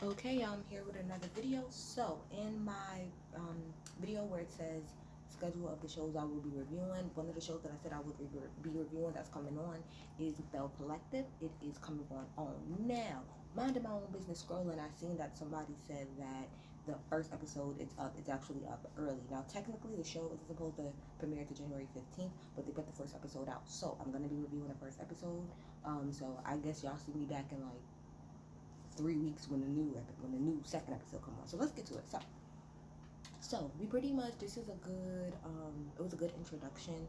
Okay, I'm here with another video. So, in my video where it says schedule of the shows I will be reviewing, one of the shows that I said I would be reviewing that's coming on is Belle Collective. It is coming on now. Minding my own business, scrolling, I seen that somebody said that the first episode is up. It's actually up early. Now, technically, the show is supposed to premiere to January 15th, but they put the first episode out. So, I'm gonna be reviewing the first episode. So I guess y'all see me back in like 3 weeks when the new second episode come on. So let's get to it. So we pretty much this is a good it was a good introduction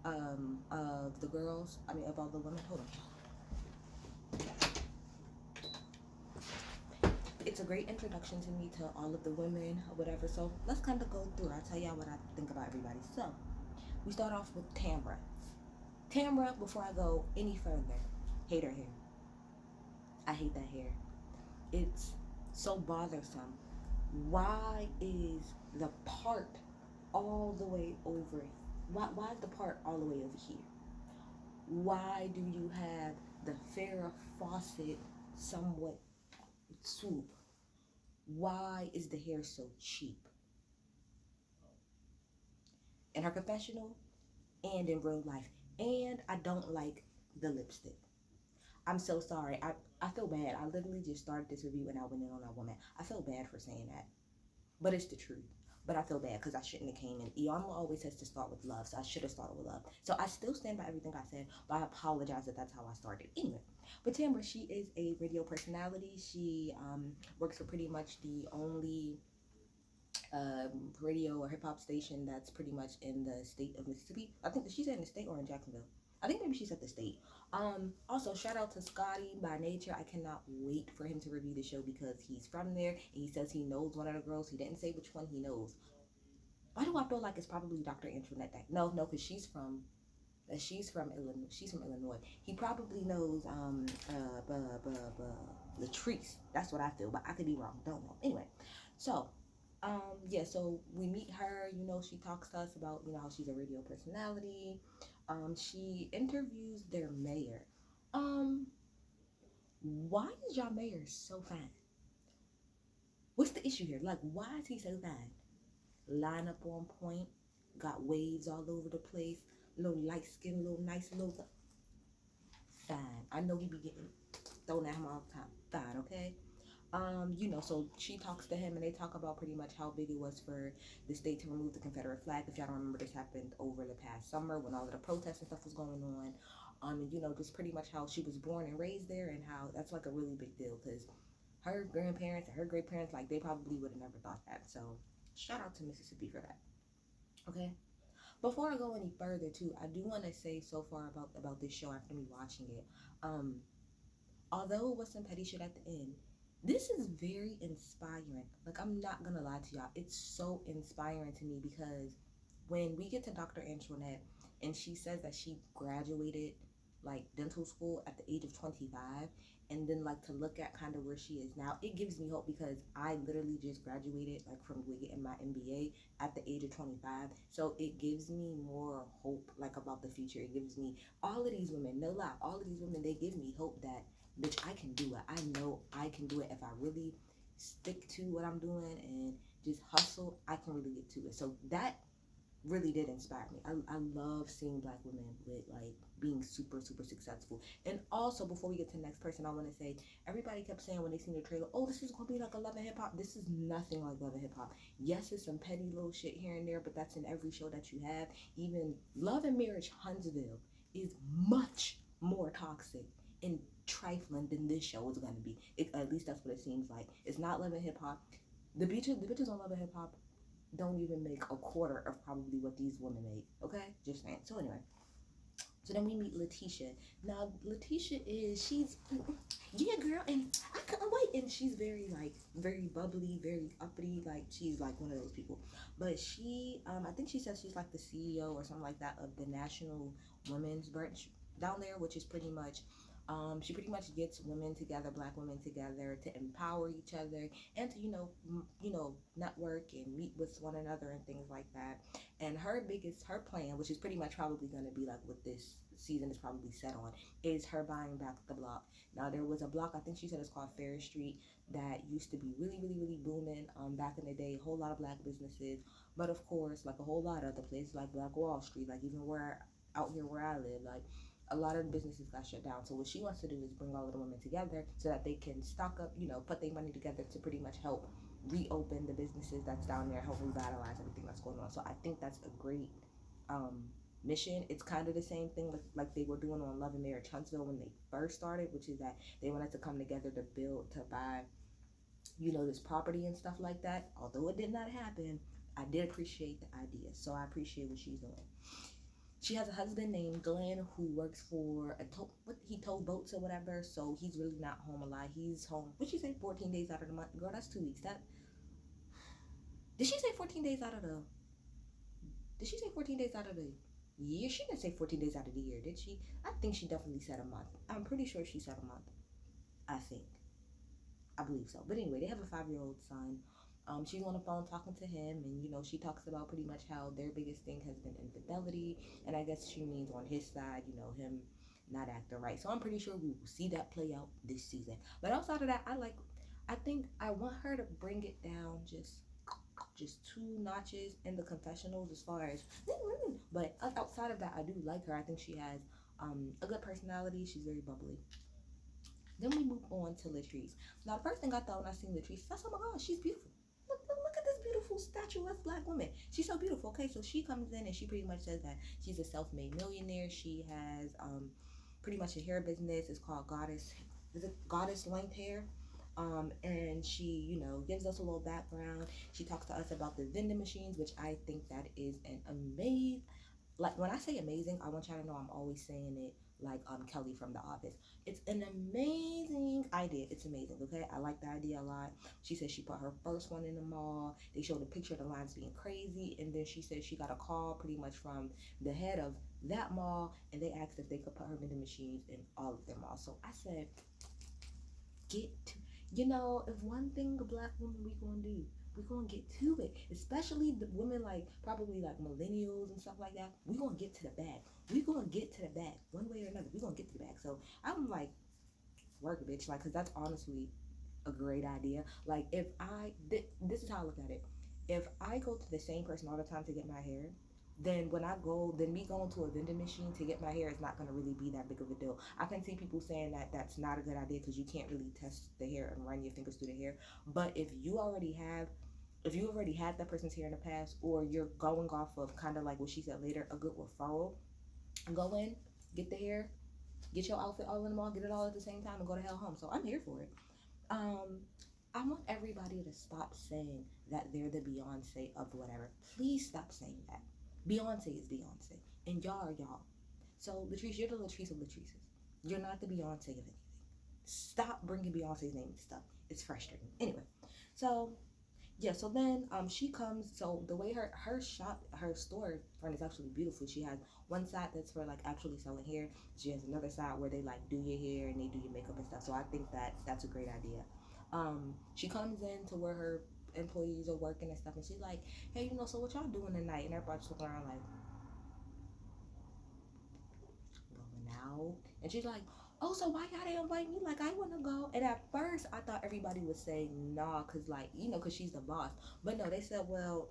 of the girls. I mean of all the women. Hold on. It's a great introduction to me to all of the women or whatever. So let's kind of go through. I'll tell y'all what I think about everybody. So we start off with Tamra. Tamra, before I go any further, hate her hair. I hate that hair. It's so bothersome. Why is the part all the way over? Why is the part all the way over here? Why do you have the Farrah Fawcett somewhat swoop? Why is the hair so cheap? In her confessional and in real life. And I don't like the lipstick. I'm so sorry. I feel bad. I literally just started this review and I went in on that woman. I feel bad for saying that. But it's the truth. But I feel bad because I shouldn't have came in. Iyanla always says to start with love, so I should have started with love. So I still stand by everything I said, but I apologize that that's how I started. Anyway, but Tamra, she is a radio personality. She works for pretty much the only radio or hip hop station that's pretty much in the state of Mississippi. I think she's in the state or in Jacksonville. I think maybe she's at the state. Also, shout out to Scotty by Nature. I cannot wait for him to review the show because he's from there and he says he knows one of the girls. He didn't say which one he knows. Why do I feel like it's probably Dr. Antoinette? No, because she's from Illinois. She's from Illinois. He probably knows Latrice. That's what I feel, but I could be wrong. Don't know. Anyway, so yeah, so we meet her. She talks to us about how she's a radio personality. She interviews their mayor. Um, why is your mayor so fine? What's the issue here? Like, why is he so fine? Line up on point, got waves all over the place, little light skin, little nice little fine. I know he be getting thrown at him all the time. Fine, okay? So she talks to him and they talk about pretty much how big it was for the state to remove the Confederate flag. If y'all don't remember, this happened over the past summer when all of the protests and stuff was going on. And just pretty much how she was born and raised there and how that's like a really big deal because her grandparents and her great parents, like, they probably would have never thought that. So shout out to Mississippi for that. Okay. Before I go any further, too, I do want to say so far about this show after me watching it. Um, Although it was some petty shit at the end, this is very inspiring. Like, I'm not gonna lie to y'all, it's so inspiring to me because when we get to Dr. Antoinette and she says that she graduated like dental school at the age of 25, and then like to look at kind of where she is now, it gives me hope because I literally just graduated like from getting my MBA at the age of 25. So it gives me more hope like about the future. It gives me all of these women, no lie, all of these women, they give me hope that bitch, I can do it. I know I can do it if I really stick to what I'm doing and just hustle. I can really get to it. So that really did inspire me. I love seeing black women with like being super super successful. And also, before we get to the next person, I want to say everybody kept saying when they seen the trailer, oh, this is gonna be like a Love and Hip Hop. This is nothing like Love and Hip Hop. Yes, it's some petty little shit here and there, but that's in every show that you have. Even Love and Marriage Huntsville is much more toxic and trifling than this show is gonna be. At least that's what it seems like. It's not Love and Hip Hop. The bitches on Love and Hip Hop don't even make a quarter of probably what these women make. Okay, just saying. So anyway, so then we meet Letitia. Now Letitia she's yeah girl, and I couldn't wait. And she's very bubbly, very uppity. Like she's like one of those people. But she I think she says she's like the CEO or something like that of the National Women's Branch down there, which is pretty much She pretty much gets women together, black women together, to empower each other and to network and meet with one another and things like that. And her plan, which is pretty much probably going to be like what this season is probably set on, is her buying back the block. Now there was a block, I think she said it's called Fair Street, that used to be really, really, really booming back in the day. A whole lot of black businesses, but of course, like a whole lot of other places, like Black Wall Street, like even where out here where I live, like a lot of businesses got shut down. So what she wants to do is bring all of the women together so that they can stock up, put their money together to pretty much help reopen the businesses that's down there, help revitalize everything that's going on. So I think that's a great mission. It's kind of the same thing with like they were doing on Love and Marriage Huntsville when they first started, which is that they wanted to come together to build, to buy, this property and stuff like that. Although it did not happen, I did appreciate the idea. So I appreciate what she's doing. She has a husband named Glenn who works for he tow boats or whatever, so he's really not home a lot. He's home, what'd she say, 14 days out of the month? Girl, that's 2 weeks. Did she say 14 days out of the, did she say 14 days out of the year? She didn't say 14 days out of the year, did she? I think she definitely said a month. I'm pretty sure she said a month. I believe so. But anyway, they have a 5-year-old son. She's on the phone talking to him, and she talks about pretty much how their biggest thing has been infidelity, and I guess she means on his side, him not acting right. So I'm pretty sure we will see that play out this season. But outside of that, I think I want her to bring it down just 2 notches in the confessionals as far as, but outside of that, I do like her. I think she has a good personality. She's very bubbly. Then we move on to Latrice. Now, the first thing I thought when I seen Latrice, I said, oh my God, she's beautiful. Look at this beautiful statuesque black woman. She's so beautiful. Okay, so she comes in and she pretty much says that she's a self-made millionaire. She has pretty much a hair business. It's called Goddess Length Hair. And she, gives us a little background. She talks to us about the vending machines, which I think that is an amazing, like when I say amazing, I want y'all to know I'm always saying it like Kelly from The Office. It's an amazing idea. It's amazing, okay? I like the idea a lot. She said she put her first one in the mall. They showed a picture of the lines being crazy, and then she said she got a call pretty much from the head of that mall, and they asked if they could put her vending machines in all of their malls. So I said, if one thing a black woman we gonna do, we're gonna get to it, especially the women like probably like millennials and stuff like that. We're gonna get to the bag. We're gonna get to the bag one way or another. We're gonna get to the bag. So I'm like, work, bitch, like, because that's honestly a great idea. Like, if this is how I look at it. If I go to the same person all the time to get my hair, then me going to a vending machine to get my hair is not going to really be that big of a deal. I can see people saying that that's not a good idea because you can't really test the hair and run your fingers through the hair. But if you already had that person's hair in the past, or you're going off of kind of like what she said later, a good referral, go in, get the hair, get your outfit all in the mall, get it all at the same time, and go to hell home. So I'm here for it. I want everybody to stop saying that they're the Beyonce of whatever. Please stop saying that. Beyonce is Beyonce, and y'all are y'all. So Latrice, you're the Latrice of Latrices. You're not the Beyonce of anything. Stop bringing Beyonce's name to stuff. It's frustrating. Anyway, so yeah, so then she comes. So the way her store front is actually beautiful. She has one side that's for like actually selling hair. She has another side where they like do your hair and they do your makeup and stuff. So I think that that's a great idea. She comes in to where her employees are working and stuff, and she's like, hey, so what y'all doing tonight? And everybody's looking around like, going out. And she's like, oh, so why y'all didn't invite me? Like, I want to go. And at first I thought everybody would say nah, because like, because she's the boss. But no, they said, well,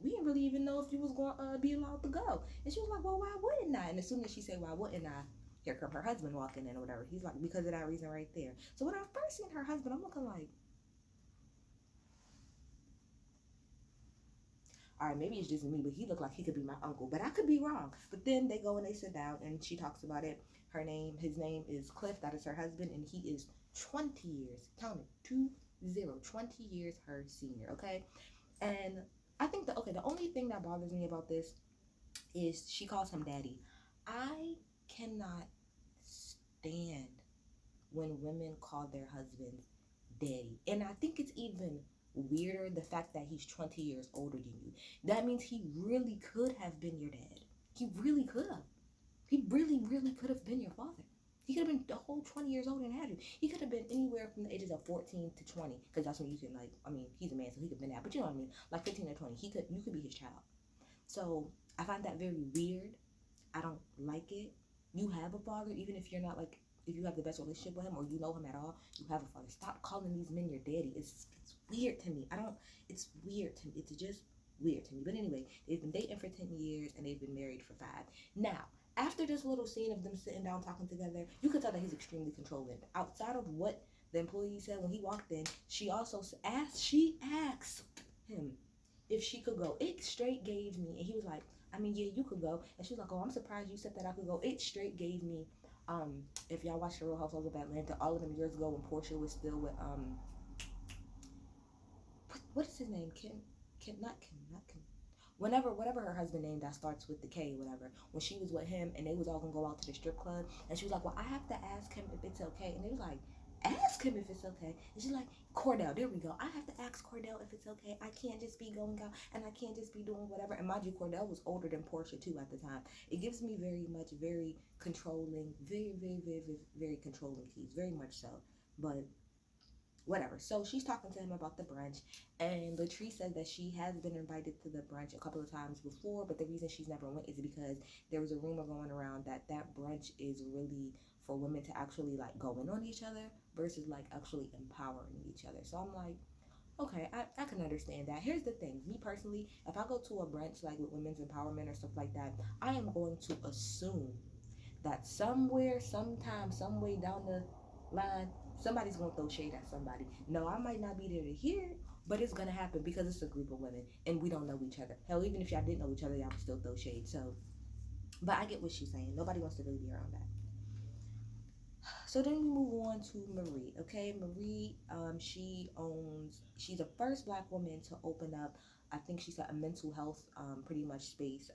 we didn't really even know if you was going to be allowed to go. And she was like, well, why wouldn't I? And as soon as she said, why wouldn't I, here come her husband walking in or whatever. He's like, because of that reason right there. So when I first seen her husband, I'm looking like, all right, maybe it's just me, but he looked like he could be my uncle, but I could be wrong. But then they go and they sit down, and she talks about it. His name is Cliff. That is her husband, and he is 20 years, count it, 20 years her senior, okay? And I think the only thing that bothers me about this is she calls him daddy. I cannot stand when women call their husbands daddy. And I think it's even weirder the fact that he's 20 years older than you. That means he really could have been your dad. He really could have. He really, really could have been your father. He could have been the whole 20 years old and had you. He could have been anywhere from the ages of 14 to 20, because that's when you can, like, I mean, he's a man, so he could have been that, but you know what I mean? Like 15 to 20, you could be his child. So I find that very weird. I don't like it. You have a father, even if you're not like, if you have the best relationship with him or you know him at all, you have a father. Stop calling these men your daddy. It's weird to me. It's weird to me. It's just weird to me. But anyway, they've been dating for 10 years and they've been married for 5. Now, after this little scene of them sitting down talking together, you can tell that he's extremely controlling. Outside of what the employee said when he walked in, she asked him if she could go. It straight gave me, and he was like, I mean, yeah, you could go. And she was like, oh, I'm surprised you said that I could go. It straight gave me, if y'all watched The Real Housewives of Atlanta, all of them years ago when Portia was still with, what is his name? Not Kim. Whatever her husband name that starts with the K, whatever. When she was with him and they was all gonna go out to the strip club, and she was like, well, I have to ask him if it's okay. And they was like, ask him if it's okay. And she's like, Cordell, there we go. I have to ask Cordell if it's okay. I can't just be going out and I can't just be doing whatever. And mind you, Cordell was older than Portia too at the time. It gives me very controlling, very controlling keys, very much so. But whatever. So she's talking to him about the brunch, and Latrice says that she has been invited to the brunch a couple of times before, but the reason she's never went is because there was a rumor going around that that brunch is really for women to actually like go in on each other versus like actually empowering each other. So I'm like, okay, I can understand that. Here's the thing, me personally, if I go to a brunch like with women's empowerment or stuff like that, I am going to assume that somewhere, sometime, some way down the line, somebody's gonna throw shade at somebody. No, I might not be there to hear it, but it's gonna happen because it's a group of women and we don't know each other. Hell, even if y'all didn't know each other, y'all would still throw shade. So, but I get what she's saying. Nobody wants to really be around that. So then we move on to Marie. Okay, Marie, she's the first Black woman to open up, I think she said, a mental health, pretty much space,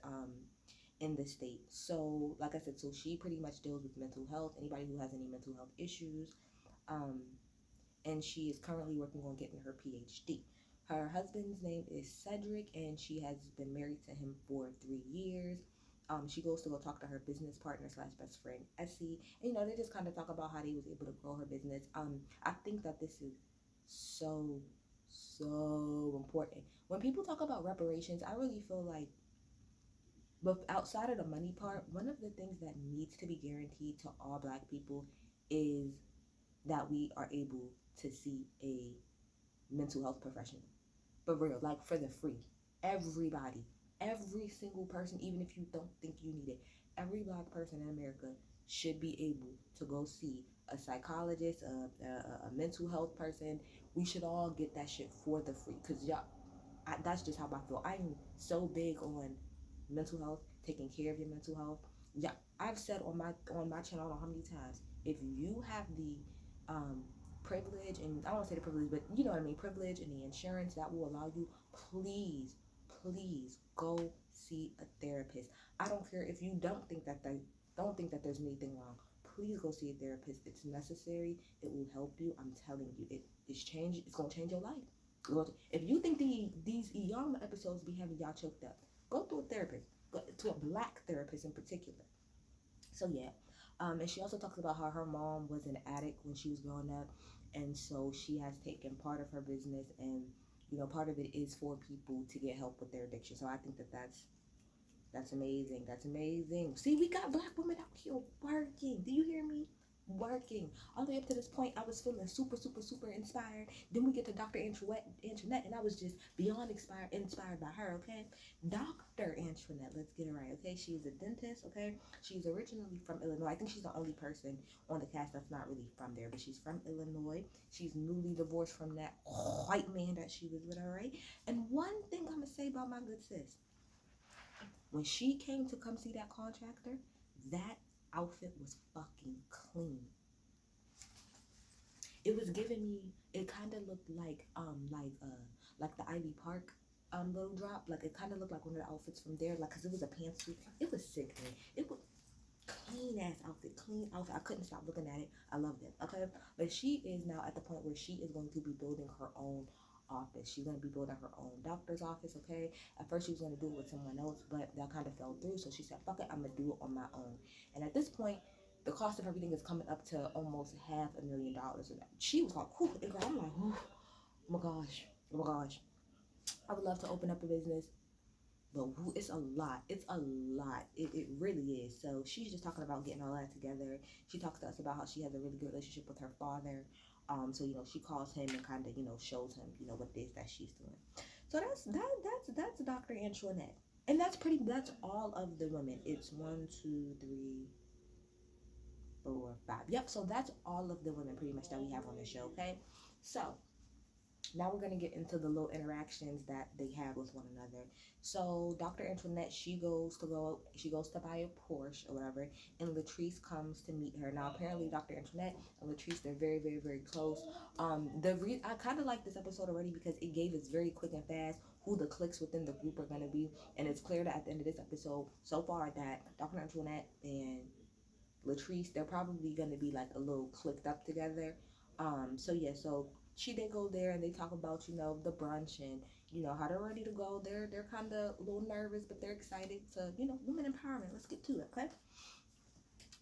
in the state. So, like I said, so she pretty much deals with mental health, anybody who has any mental health issues, um, and she is currently working on getting her PhD. Her husband's name is Cedric, and she has been married to him for 3 years. She goes to go talk to her business partner slash best friend Essie, and they just kind of talk about how they was able to grow her business. I think that this is so important. When people talk about reparations, I really feel like, but outside of the money part, one of the things that needs to be guaranteed to all Black people is that we are able to see a mental health professional. For real, like for the free. Everybody, every single person, even if you don't think you need it, every Black person in America should be able to go see a psychologist, a mental health person. We should all get that shit for the free. Because y'all, that's just how I feel. I'm so big on mental health, taking care of your mental health. Yeah, I've said on my channel, I don't know how many times, if you have the privilege, and I don't want to say the privilege, but you know what I mean, privilege and the insurance that will allow you, please go see a therapist. I don't care if you don't think that there's anything wrong. Please go see a therapist. It's necessary. It will help you. I'm telling you, it's gonna change your life. If you think these young episodes be having y'all choked up, go to a therapist. Go to a Black therapist in particular. So yeah. And she also talks about how her mom was an addict when she was growing up, and so she has taken part of her business, and part of it is for people to get help with their addiction. So I think that's amazing. That's amazing. See, we got Black women out here working. Do you hear me? Working. All the way up to this point, I was feeling super inspired. Then we get to Dr. Antoinette, and I was just beyond inspired by her, okay? Dr. Antoinette, let's get it right, okay? She's a dentist, okay? She's originally from Illinois. I think she's the only person on the cast that's not really from there, but she's from Illinois. She's newly divorced from that white man that she was with, all right? And one thing I'm going to say about my good sis, when she came to come see that contractor, that outfit was fucking clean. It was giving me, it kind of looked like the Ivy Park little drop. Like it kind of looked like one of the outfits from there, like, because it was a pantsuit. It was sick, man. It was clean ass outfit, I couldn't stop looking at it. I loved it, okay? But she is now at the point where she is going to be building her own office. She's going to be building her own doctor's office, okay? At first she was going to do it with someone else, but that kind of fell through, so she said, fuck it, I'm going to do it on my own. And at this point, the cost of everything is coming up to almost $500,000. And she was like, whew, and I'm like, whew, oh my gosh, oh my gosh. I would love to open up a business, but it's a lot. It's a lot. It really is. So she's just talking about getting all that together. She talks to us about how she has a really good relationship with her father. So she calls him and kind of shows him what it is that she's doing. So that's Dr. Antoinette, and that's all of the women. It's 1, 2, 3, 4, 5. Yep. So that's all of the women pretty much that we have on the show. Okay. So now we're going to get into the little interactions that they have with one another. So Dr. Antoinette, she goes to buy a Porsche or whatever, and Latrice comes to meet her. Now apparently Dr. Antoinette and Latrice, they're very, very, very close. I kind of like this episode already because it gave us very quick and fast who the cliques within the group are going to be, and it's clear that at the end of this episode so far that Dr. Antoinette and Latrice, they're probably going to be like a little clicked up together. So they go there and they talk about the brunch and how they're ready to go. They're kind of a little nervous, but they're excited to women empowerment. Let's get to it, okay?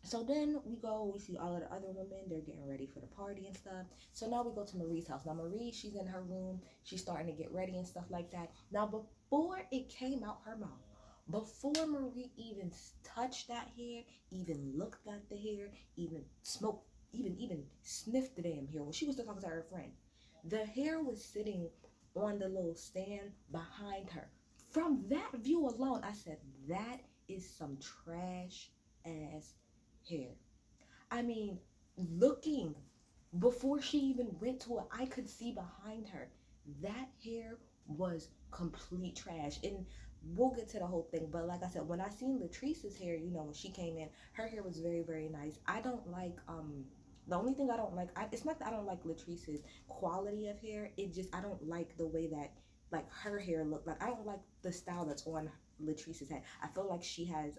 So then we see all of the other women. They're getting ready for the party and stuff. So now we go to Marie's house. Now Marie, she's in her room. She's starting to get ready and stuff like that. Now before it came out her mouth, before Marie even touched that hair, even looked at the hair, even smoked, even sniffed the damn hair, when she was still talking to her friend, the hair was sitting on the little stand behind her. From that view alone, I said, that is some trash ass hair. I mean, looking before she even went to it, I could see behind her that hair was complete trash. And we'll get to the whole thing, but like I said, when I seen Latrice's hair, when she came in, her hair was very, very nice. I don't like the only thing I don't like, it's not that I don't like Latrice's quality of hair, it just, I don't like the way that like her hair looked. Like I don't like the style that's on Latrice's head. I feel like she has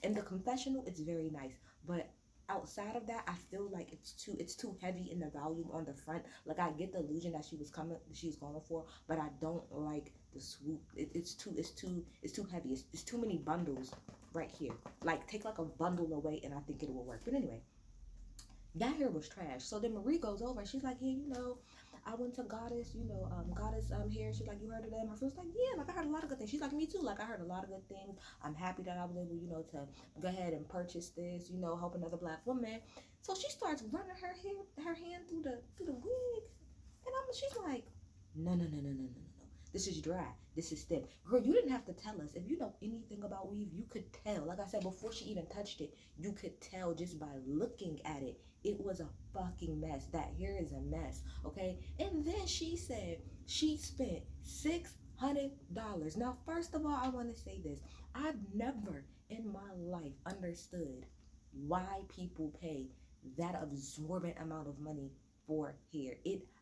in the confessional it's very nice, but outside of that, I feel like it's too heavy in the volume on the front. Like I get the illusion that she's going for, but I don't like the swoop. It's too heavy. It's too many bundles right here. Like take like a bundle away, and I think it will work. But anyway, that hair was trash. So then Marie goes over and she's like, hey, I went to Goddess, Goddess hair. She's like, you heard of them? Her friend's like, yeah, like I heard a lot of good things. She's like, me too. Like I heard a lot of good things. I'm happy that I was able, to go ahead and purchase this, help another black woman. So she starts running her hand through the wig, and she's like, no. This is dry. This is thin. Girl, you didn't have to tell us. If you know anything about weave, you could tell. Like I said, before she even touched it, you could tell just by looking at it. It was a fucking mess. That hair is a mess, okay? And then she said she spent $600. Now, first of all, I want to say this. I've never in my life understood why people pay that absorbent amount of money for hair.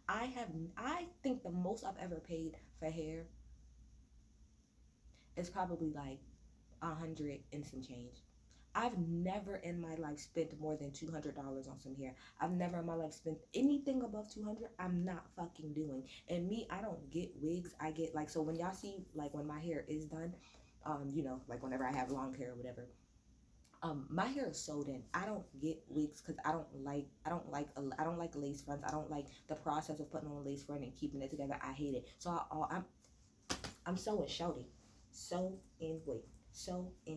I think the most I've ever paid for hair is probably like 100 and some change. I've never in my life spent more than $200 on some hair. I've never in my life spent anything above 200. I'm not fucking doing. And me, I don't get wigs. I get like, so when y'all see like when my hair is done, like whenever I have long hair or whatever, my hair is sewed in. I don't get wigs because I don't like lace fronts. I don't like the process of putting on a lace front and keeping it together. I hate it. So I'm sewing shouty. Sew in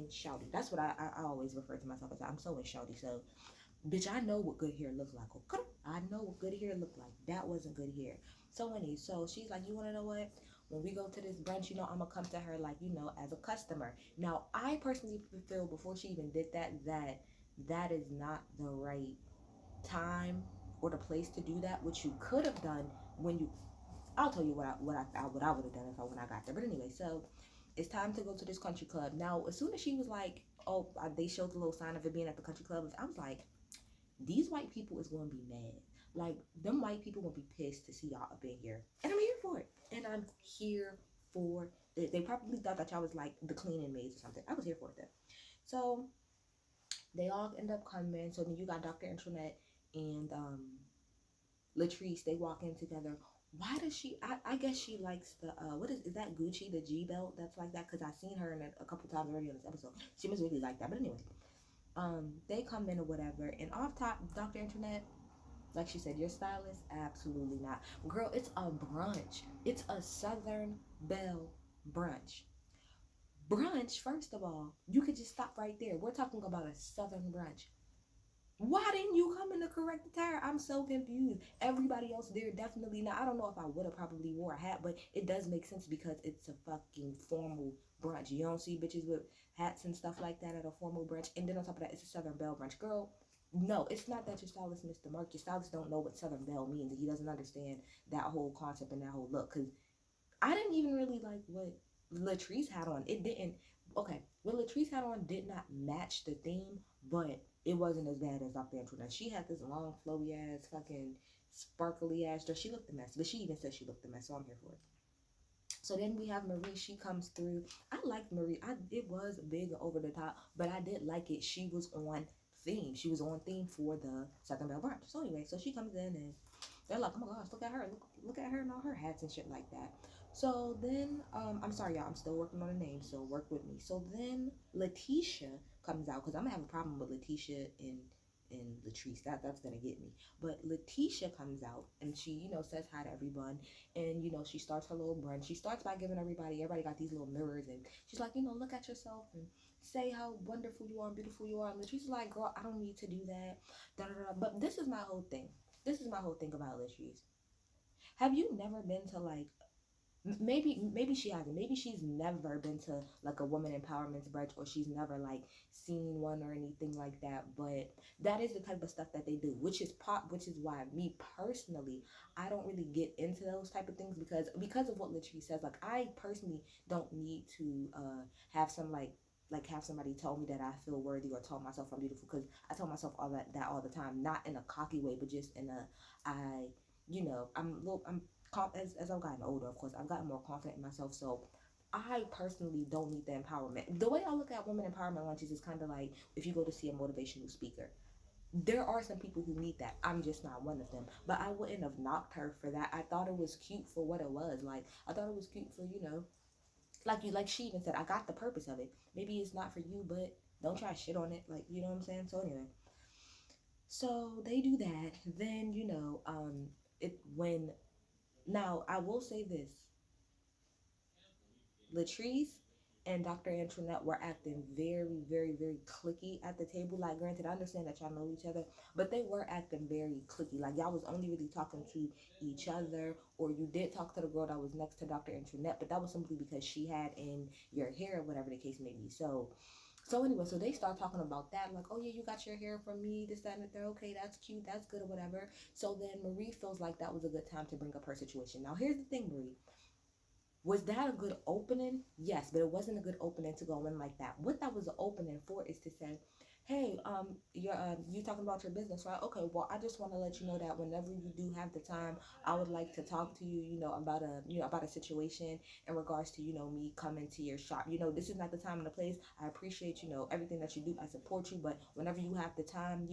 shouty. That's what I always refer to myself as. I'm sewing shouty. So, bitch, I know what good hair look like. Okay? I know what good hair look like. That wasn't good hair. So she's like, you want to know what? When we go to this brunch, I'm going to come to her like, as a customer. Now, I personally feel before she even did that is not the right time or the place to do that. What you could have done I'll tell you what I would have done when I got there. But anyway, so it's time to go to this country club. Now, as soon as she was like, oh, they showed the little sign of it being at the country club, I was like, these white people is going to be mad. Like, them white people going to be pissed to see y'all up in here. And I'm here for it. And I'm here for it. They probably thought that y'all was like the cleaning maids or something. I was here for it then. So they all end up coming. So then you got Dr. Antoinette and Latrice. They walk in together. Why does she, I guess she likes the, what is that Gucci, the G belt that's like that? Because I've seen her in a couple times already on this episode. She must really like that. But anyway, They come in or whatever, and off top, Dr. Internet, like she said, your stylist, absolutely not. Girl, it's a brunch. It's a Southern Belle brunch. Brunch, first of all, you could just stop right there. We're talking about a Southern brunch. Why didn't you come in the correct attire? I'm so confused. Everybody else there definitely not. I don't know if I would have probably wore a hat, but it does make sense because it's a fucking formal brunch. You don't see bitches with hats and stuff like that at a formal brunch. And then on top of that, it's a Southern Belle brunch. Girl, no, it's not that your stylist missed the mark. Your stylist don't know what Southern Belle means. He doesn't understand that whole concept and that whole look. Because I didn't even really like what Latrice had on. It didn't. Okay, what Latrice had on did not match the theme, but it wasn't as bad as Dr. Antoinette. She had this long, flowy ass, fucking sparkly ass dress. She looked a mess, but she even said she looked a mess, so I'm here for it. So then we have Marie. She comes through. I liked Marie. It was big over the top, but I did like it. She was on theme. She was on theme for the Southern Belle brunch. So anyway, so she comes in and they're like, oh my gosh, look at her, look at her and all her hats and shit like that. So then, I'm sorry, y'all, I'm still working on a name, so work with me. So then Letitia comes out, because I'm gonna have a problem with Letitia and Latrice. That's gonna get me. But Letitia comes out and she, says hi to everyone, and she starts her little brunch. She starts by giving everybody got these little mirrors, and she's like, look at yourself and say how wonderful you are and beautiful you are. And Latrice is like, girl, I don't need to do that. Da, da, da. But this is my whole thing. This is my whole thing about Latrice. Have you never been to like, maybe she hasn't. Maybe she's never been to like a woman empowerment brunch, or she's never like seen one or anything like that. But that is the type of stuff that they do, which is why me personally, I don't really get into those type of things because of what Latrice says. Like I personally don't need to have some like have somebody tell me that I feel worthy or tell myself I'm beautiful, because I tell myself all that all the time, not in a cocky way, but just in a I'm as I've gotten older, of course, I've gotten more confident in myself. So I personally don't need the empowerment. The way I look at women empowerment lunches is kind of like if you go to see a motivational speaker. There are some people who need that. I'm just not one of them. But I wouldn't have knocked her for that. I thought it was cute for what it was. Like I thought it was cute for, like she even said, I got the purpose of it. Maybe it's not for you, but don't try shit on it. Like, you know what I'm saying? So anyway. So they do that. Then, it when now I will say this. Latrice and Dr. Antoinette were acting very, very, very clicky at the table. Like, granted, I understand that y'all know each other, but they were acting very clicky. Like, y'all was only really talking to each other, or you did talk to the girl that was next to Dr. Antoinette, but that was simply because she had in your hair, whatever the case may be. So anyway, so they start talking about that, like, oh yeah, you got your hair from me, this, that, and the third. Okay, that's cute, that's good, or whatever. So then Marie feels like that was a good time to bring up her situation. Now, here's the thing, Marie. Was that a good opening? Yes, but it wasn't a good opening to go in like that. What that was an opening for is to say, hey, you talking about your business, right? Okay, well, I just want to let you know that whenever you do have the time, I would like to talk to you, about a situation in regards to, me coming to your shop. This is not the time and the place. I appreciate, everything that you do. I support you, but whenever you have the time,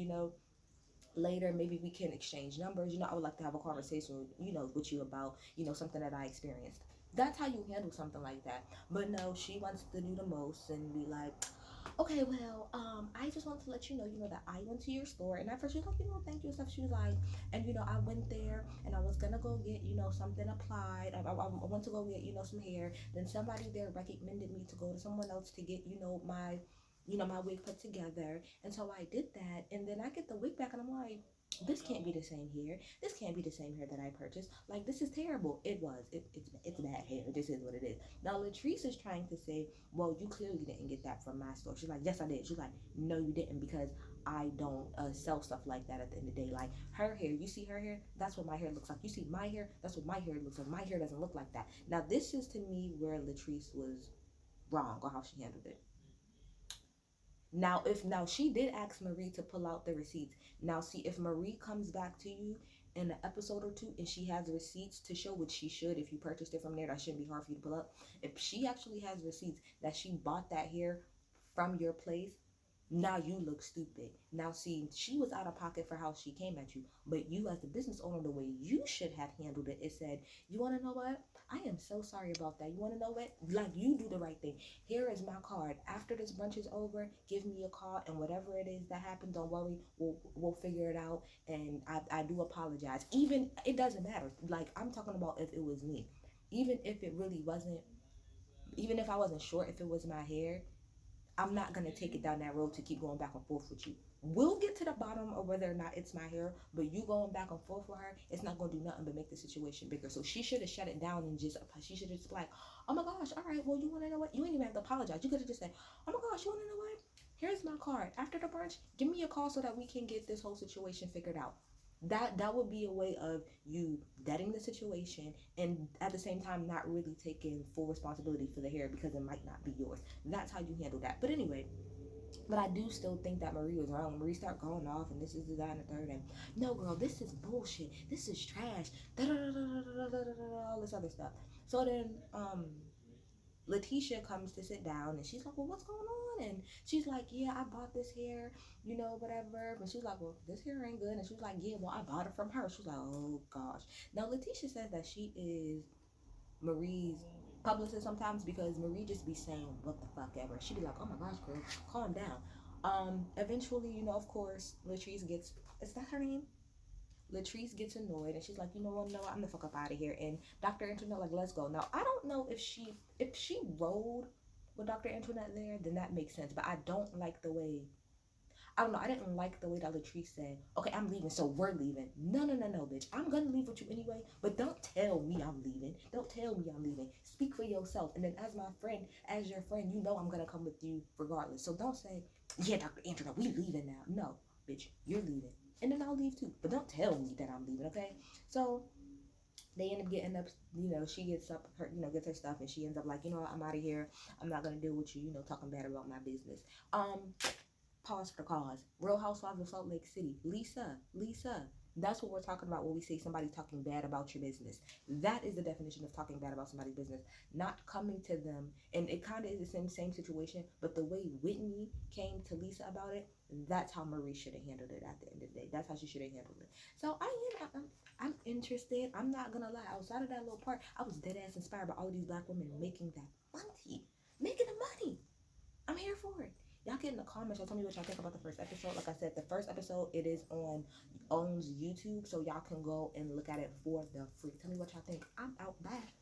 later maybe we can exchange numbers. I would like to have a conversation with you about something that I experienced. That's how you handle something like that. But no, she wants to do the most and be like, okay, well, I just want to let that I went to your store. And at first she was like, thank you and stuff. She was like, and I went there and I was gonna go get something applied. I went to go get some hair. Then somebody there recommended me to go to someone else to get my wig put together. And so I did that, and then I get the wig back and I'm like, this can't be the same hair. This can't be the same hair that I purchased. Like, this is terrible. It's bad hair. This is what it is. Now Latrice is trying to say, well, you clearly didn't get that from my store. She's like, yes, I did. She's like, no, you didn't, because I don't sell stuff like that at the end of the day. Like, her hair, you see her hair, that's what my hair looks like. You see my hair, that's what my hair looks like. My hair doesn't look like that. Now this is to me where Latrice was wrong, or how she handled it. Now she did ask Marie to pull out the receipts. Now see, if Marie comes back to you in an episode or two and she has receipts to show, which she should, if you purchased it from there, that shouldn't be hard for you to pull up. If she actually has receipts that she bought that hair from your place, Now you look stupid. Now see, she was out of pocket for how she came at you, but you as the business owner, the way you should have handled it, it said, you want to know what? I am so sorry about that. You want to know what? Like, you do the right thing. Here is my card. After this brunch is over, give me a call, and whatever it is that happened, don't worry, we'll figure it out. And I do apologize. Even, it doesn't matter. Like, I'm talking about if it was me. Even if it really wasn't, even if I wasn't sure if it was my hair, I'm not gonna take it down that road to keep going back and forth with you. We'll get to the bottom of whether or not it's my hair, but you going back and forth with her, it's not gonna do nothing but make the situation bigger. So she should have shut it down and she should have just like, oh my gosh, all right, well, you wanna know what? You ain't even have to apologize. You could have just said, oh my gosh, you wanna know what? Here's my card. After the brunch, give me a call so that we can get this whole situation figured out. That would be a way of you vetting the situation and at the same time not really taking full responsibility for the hair because it might not be yours. That's how you handle that. But anyway, but I do still think that Marie was wrong. Marie started going off and this is the that and the third and no girl, this is bullshit. This is trash. All this other stuff. So then Letitia comes to sit down and she's like, well, what's going on? And she's like, yeah, I bought this hair, whatever. But she's like, well, this hair ain't good. And she was like, yeah, well, I bought it from her. She was like, oh gosh. Now Letitia says that she is Marie's publicist sometimes because Marie just be saying what the fuck ever. She be like, oh my gosh, girl, calm down. Eventually, of course, Latrice gets, is that her name? Latrice gets annoyed and she's like, you know what, no, I'm the fuck up out of here. And Dr. Antoinette like, let's go. Now I don't know if she rode with Dr. Antoinette there, then that makes sense. But I don't like the way, I don't know, I didn't like the way that Latrice said, okay, I'm leaving, so we're leaving. No, no, no, no, bitch. I'm gonna leave with you anyway, but don't tell me I'm leaving. Don't tell me I'm leaving. Speak for yourself. And then as my friend, as your friend, I'm gonna come with you regardless. So don't say, yeah, Dr. Antoinette, we leaving now. No, bitch, you're leaving. And then I'll leave too. But don't tell me that I'm leaving, okay? So they end up getting up, she gets up, her, gets her stuff, and she ends up like, I'm out of here. I'm not gonna deal with you, talking bad about my business. Pause for the cause. Real Housewives of Salt Lake City. Lisa. That's what we're talking about when we say somebody talking bad about your business. That is the definition of talking bad about somebody's business. Not coming to them, and it kind of is the same situation, but the way Whitney came to Lisa about it, that's how Marie should have handled it at the end of the day. That's how she should have handled it. So I'm interested. I'm not gonna lie. Outside of that little part, I was dead ass inspired by all of these black women making that money. Making the money. I'm here for it. Y'all get in the comments. Y'all tell me what y'all think about the first episode. Like I said, the first episode, it is on OWN's YouTube. So y'all can go and look at it for the free. Tell me what y'all think. I'm out. Bye.